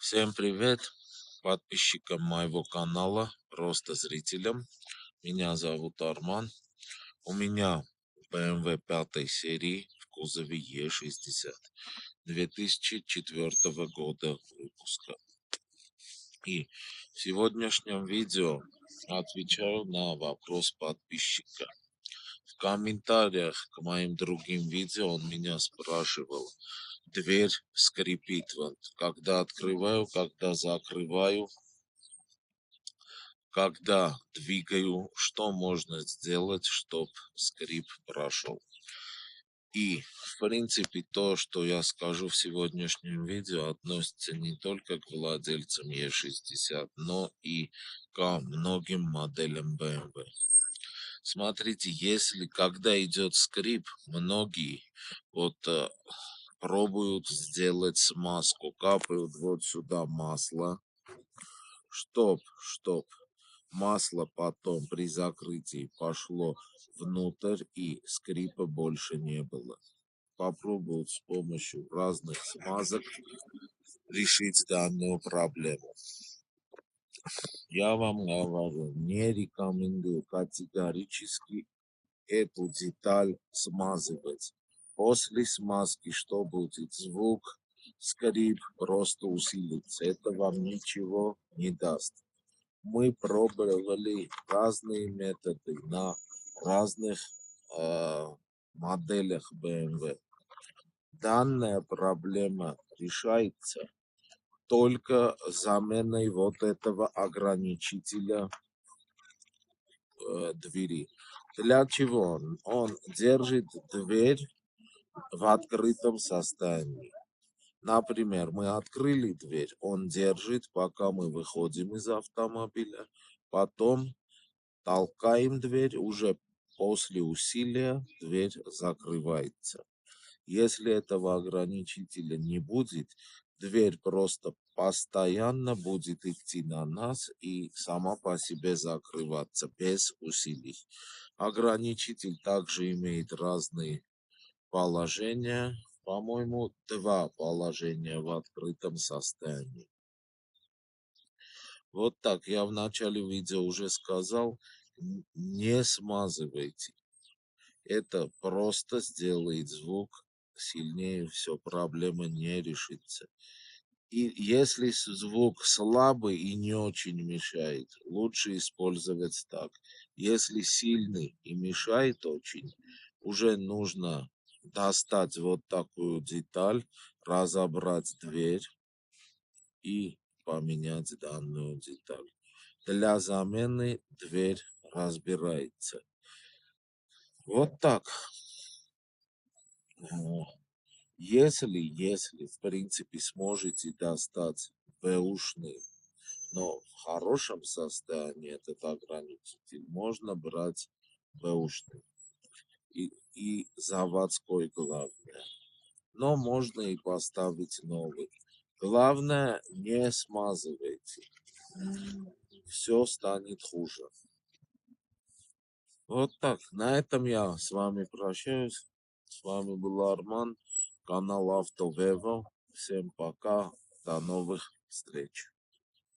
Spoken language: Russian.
Всем привет подписчикам моего канала, просто зрителям. Меня зовут Арман. У меня BMW 5 серии в кузове Е60 2004 года выпуска. И в сегодняшнем видео отвечаю на вопрос подписчика. В комментариях к моим другим видео он меня спрашивал: дверь скрипит, вот, когда открываю, когда закрываю, когда двигаю, что можно сделать, чтобы скрип прошел. И, в принципе, то, что я скажу в сегодняшнем видео, относится не только к владельцам Е60, но и ко многим моделям BMW. Смотрите, если когда идет скрип, многие вот пробуют сделать смазку, капают вот сюда масло, чтоб масло потом при закрытии пошло внутрь и скрипа больше не было. Попробуют с помощью разных смазок решить данную проблему. Я вам говорю, не рекомендую категорически эту деталь смазывать. После смазки что будет? Звук, скрип просто усилится. Это вам ничего не даст. Мы пробовали разные методы на разных э, моделях BMW. Данная проблема решается только заменой вот этого ограничителя двери. Для чего он? Он держит дверь в открытом состоянии. Например, мы открыли дверь, он держит, пока мы выходим из автомобиля, потом толкаем дверь, уже после усилия дверь закрывается. Если этого ограничителя не будет, дверь просто постоянно будет идти на нас и сама по себе закрываться без усилий. Ограничитель также имеет разные положения, по-моему, два положения в открытом состоянии. Вот так, я в начале видео уже сказал, не смазывайте. Это просто сделает звук сильнее, все, проблема не решится. И если звук слабый и не очень мешает, лучше использовать так. Если сильный и мешает очень, уже нужно достать вот такую деталь, разобрать дверь и поменять данную деталь. Для замены дверь разбирается. Вот так. Если, в принципе, сможете достать бэушный, но в хорошем состоянии этот ограничитель, можно брать бэушный и заводской, главное. Но можно и поставить новый. Главное, не смазывайте. Все станет хуже. Вот так. На этом я с вами прощаюсь. С вами был Арман, канал Автовево. Всем пока. До новых встреч.